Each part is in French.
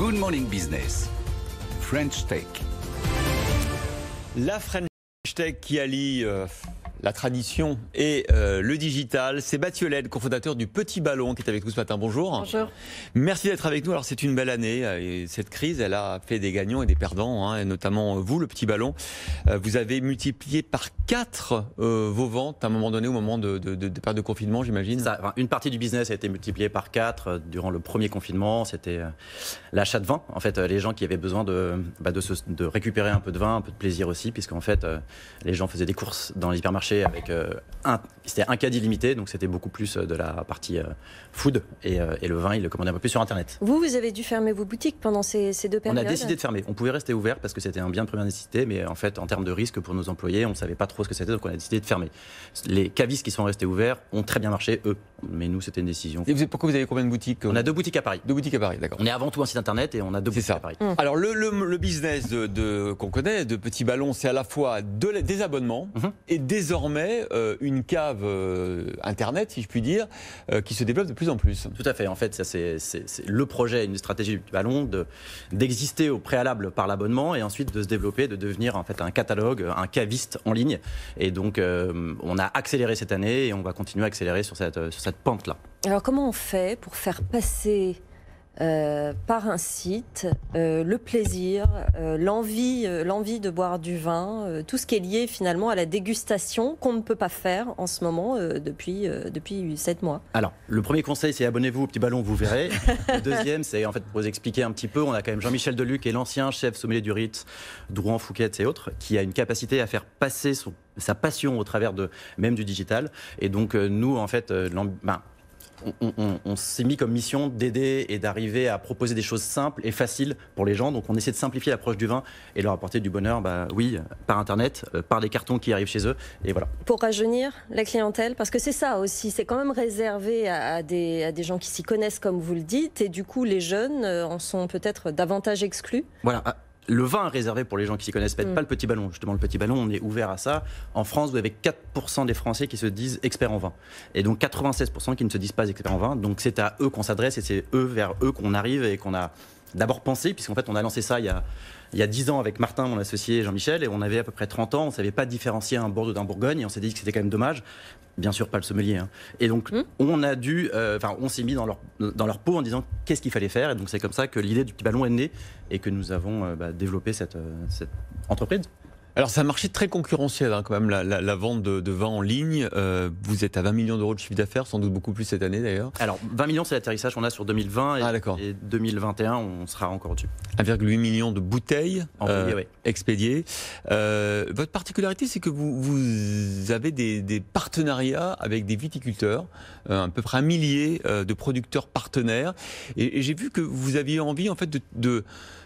Good Morning Business, French Tech. La French Tech qui allie la tradition et le digital. C'est Mathieu Laide, cofondateur du Petit Ballon, qui est avec nous ce matin. Bonjour. Bonjour. Merci d'être avec nous. Alors c'est une belle année et cette crise, elle a fait des gagnants et des perdants, et notamment vous, le Petit Ballon. Vous avez multiplié par 4 vos ventes à un moment donné, au moment de période de confinement, j'imagine. Une partie du business a été multipliée par 4 durant le premier confinement. C'était l'achat de vin. En fait, les gens qui avaient besoin de récupérer un peu de vin, un peu de plaisir aussi, puisqu'en fait, les gens faisaient des courses dans les hypermarchés avec c'était un caddie limité, donc c'était beaucoup plus de la partie food, et le vin, il le commandait un peu plus sur Internet. Vous avez dû fermer vos boutiques pendant ces 2 périodes. On a décidé de fermer. On pouvait rester ouvert parce que c'était un bien de première nécessité, mais en fait, en termes de risque pour nos employés, on ne savait pas trop ce que c'était, donc on a décidé de fermer. Les cavistes qui sont restés ouverts ont très bien marché, eux, mais nous, c'était une décision. Et pourquoi vous avez combien de boutiques? On a 2 boutiques à Paris. 2 boutiques à Paris, d'accord. On est avant tout un site Internet et on a 2 boutiques à Paris. Alors, le business qu'on connaît, de Petit Ballon, c'est à la fois des abonnements et désormais une cave Internet, si je puis dire, qui se développe de plus en plus. Tout à fait. En fait, ça, c'est le projet, une stratégie du Petit Ballon, d'exister au préalable par l'abonnement et ensuite de se développer, de devenir en fait un catalogue, un caviste en ligne. Et donc, on a accéléré cette année et on va continuer à accélérer sur cette pente-là. Alors, comment on fait pour faire passer par un site le plaisir, l'envie de boire du vin, tout ce qui est lié finalement à la dégustation qu'on ne peut pas faire en ce moment depuis 7 mois? Alors, le premier conseil, c'est abonnez-vous au Petit Ballon, vous verrez. Le deuxième, c'est en fait pour vous expliquer un petit peu, on a quand même Jean-Michel Deluc, qui est l'ancien chef sommelier du Ritz, Drouan, Fouquet et autres, qui a une capacité à faire passer sa passion au travers même du digital. Et donc, nous, en fait, on s'est mis comme mission d'aider et d'arriver à proposer des choses simples et faciles pour les gens. Donc on essaie de simplifier l'approche du vin et leur apporter du bonheur, oui, par Internet, par des cartons qui arrivent chez eux. Et voilà. Pour rajeunir la clientèle, parce que c'est ça aussi, c'est quand même réservé à des gens qui s'y connaissent comme vous le dites, et du coup les jeunes en sont peut-être davantage exclus. Voilà. Le vin est réservé pour les gens qui s'y connaissent, pas le Petit Ballon. Justement, le Petit Ballon, on est ouvert à ça. En France, vous avez 4% des Français qui se disent experts en vin. Et donc 96% qui ne se disent pas experts en vin. Donc c'est à eux qu'on s'adresse et c'est vers eux qu'on arrive et qu'on a d'abord pensé, puisqu'en fait on a lancé ça il y a 10 ans avec Martin, mon associé Jean-Michel, et on avait à peu près 30 ans, on ne savait pas différencier un Bordeaux d'un Bourgogne, et on s'est dit que c'était quand même dommage. Bien sûr, pas le sommelier. Et donc, on s'est mis dans leur peau en disant qu'est-ce qu'il fallait faire. Et donc, c'est comme ça que l'idée du Petit Ballon est née et que nous avons développé cette entreprise. Alors, c'est un marché très concurrentiel, quand même, la vente de vin en ligne. Vous êtes à 20 millions d'euros de chiffre d'affaires, sans doute beaucoup plus cette année d'ailleurs. Alors, 20 millions, c'est l'atterrissage qu'on a sur 2020 et 2021, on sera encore au-dessus. 1,8 million de bouteilles expédiées. Votre particularité, c'est que vous avez des partenariats avec des viticulteurs, à peu près 1 millier de producteurs partenaires. Et j'ai vu que vous aviez envie, en fait, de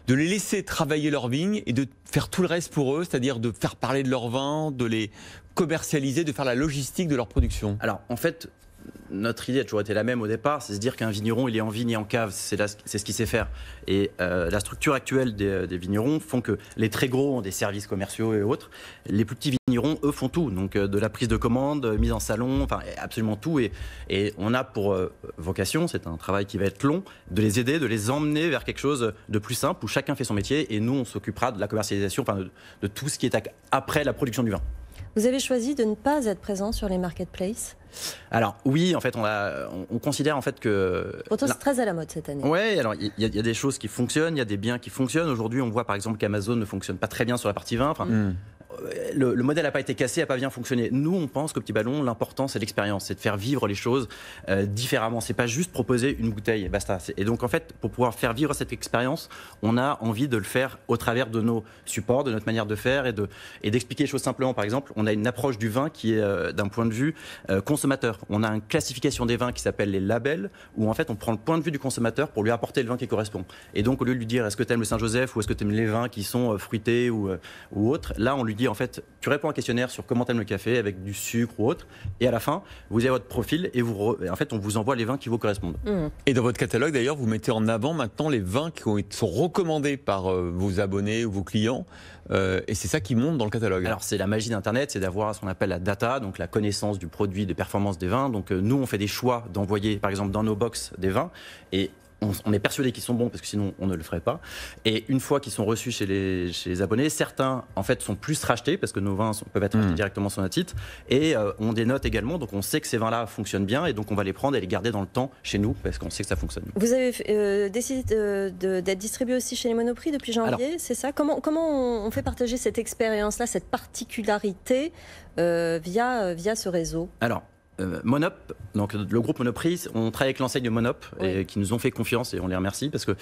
les laisser travailler leurs vignes et de faire tout le reste pour eux, c'est-à-dire de faire parler de leurs vins, de les commercialiser, de faire la logistique de leur production. Alors, en fait, notre idée a toujours été la même au départ, c'est de se dire qu'un vigneron, il est en vigne et en cave, c'est ce qu'il sait faire. Et la structure actuelle des vignerons font que les très gros ont des services commerciaux et autres. Les plus petits vignerons, eux, font tout. Donc de la prise de commande, mise en salon, enfin absolument tout. Et on a pour vocation, c'est un travail qui va être long, de les aider, de les emmener vers quelque chose de plus simple où chacun fait son métier et nous, on s'occupera de la commercialisation, de tout ce qui est après la production du vin. Vous avez choisi de ne pas être présent sur les marketplaces? Alors oui, en fait, on considère en fait que... Pourtant, c'est très à la mode cette année. Oui, alors il y a des choses qui fonctionnent, il y a des biens qui fonctionnent. Aujourd'hui, on voit par exemple qu'Amazon ne fonctionne pas très bien sur la partie vin. Le modèle n'a pas été cassé, n'a pas bien fonctionné. Nous, on pense qu'au Petit Ballon, l'important, c'est l'expérience, c'est de faire vivre les choses différemment. C'est pas juste proposer une bouteille, basta. Et donc, en fait, pour pouvoir faire vivre cette expérience, on a envie de le faire au travers de nos supports, de notre manière de faire et d'expliquer les choses simplement. Par exemple, on a une approche du vin qui est d'un point de vue consommateur. On a une classification des vins qui s'appelle les labels, où en fait, on prend le point de vue du consommateur pour lui apporter le vin qui correspond. Et donc, au lieu de lui dire est-ce que tu aimes le Saint-Joseph ou est-ce que tu aimes les vins qui sont fruités ou autres, là, on lui dit en fait, tu réponds à un questionnaire sur comment t'aimes le café avec du sucre ou autre, et à la fin, vous avez votre profil et en fait, on vous envoie les vins qui vous correspondent. Et dans votre catalogue, d'ailleurs, vous mettez en avant maintenant les vins qui sont recommandés par vos abonnés ou vos clients, et c'est ça qui monte dans le catalogue. Alors, c'est la magie d'Internet, c'est d'avoir ce qu'on appelle la data, donc la connaissance du produit, des performances des vins. Donc, nous, on fait des choix d'envoyer, par exemple, dans nos box des vins, et on est persuadé qu'ils sont bons parce que sinon on ne le ferait pas. Et une fois qu'ils sont reçus chez les abonnés, certains en fait sont plus rachetés parce que nos vins peuvent être achetés directement sur notre site et on des notes également. Donc on sait que ces vins-là fonctionnent bien et donc on va les prendre et les garder dans le temps chez nous parce qu'on sait que ça fonctionne. Vous avez décidé d'être distribué aussi chez les Monoprix depuis janvier, c'est ça? Comment on fait partager cette expérience-là, cette particularité via ce réseau? Alors, Monop, donc le groupe Monoprix, on travaille avec l'enseigne Monop qui nous ont fait confiance et on les remercie parce que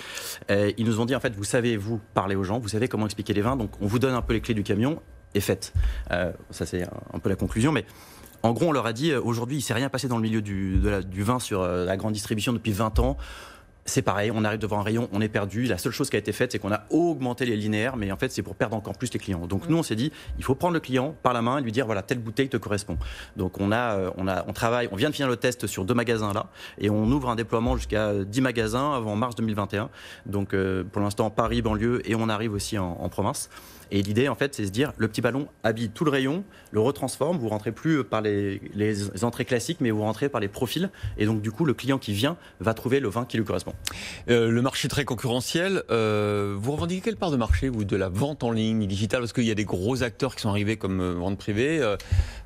ils nous ont dit en fait vous savez vous parler aux gens, vous savez comment expliquer les vins, donc on vous donne un peu les clés du camion et faites. Ça c'est un peu la conclusion, mais en gros on leur a dit aujourd'hui il s'est rien passé dans le milieu du vin sur la grande distribution depuis 20 ans. C'est pareil, on arrive devant un rayon, on est perdu. La seule chose qui a été faite, c'est qu'on a augmenté les linéaires, mais en fait, c'est pour perdre encore plus les clients. Donc nous, on s'est dit, il faut prendre le client par la main et lui dire, voilà, telle bouteille te correspond. Donc on travaille, on vient de finir le test sur 2 magasins là, et on ouvre un déploiement jusqu'à 10 magasins avant mars 2021. Donc pour l'instant, Paris, banlieue, et on arrive aussi en province. Et l'idée, en fait, c'est de se dire, le petit ballon habille tout le rayon, le retransforme, vous rentrez plus par les entrées classiques, mais vous rentrez par les profils. Et donc, du coup, le client qui vient va trouver le vin qui lui correspond. Le marché très concurrentiel, vous revendiquez quelle part de marché, vous, de la vente en ligne, digitale? Parce qu'il y a des gros acteurs qui sont arrivés comme Vente Privée,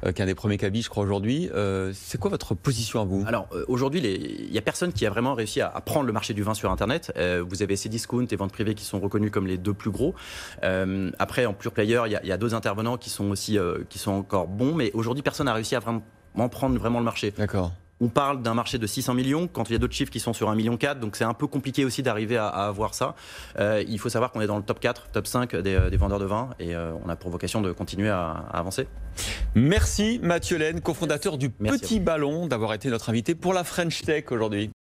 qui est un des premiers cabis, je crois, aujourd'hui. C'est quoi votre position à vous? Alors, aujourd'hui, il n'y a personne qui a vraiment réussi à prendre le marché du vin sur Internet. Vous avez Cdiscount et Vente Privée qui sont reconnus comme les 2 plus gros. Après, en pure player, il y a 2 intervenants qui sont aussi qui sont encore bons, mais aujourd'hui, personne n'a réussi à vraiment prendre le marché. D'accord. On parle d'un marché de 600 millions, quand il y a d'autres chiffres qui sont sur 1,4 million, donc c'est un peu compliqué aussi d'arriver à avoir ça. Il faut savoir qu'on est dans le top 4, top 5 des vendeurs de vin, et on a pour vocation de continuer à avancer. Merci Mathieu Laine, cofondateur du Petit Ballon, d'avoir été notre invité pour la French Tech aujourd'hui.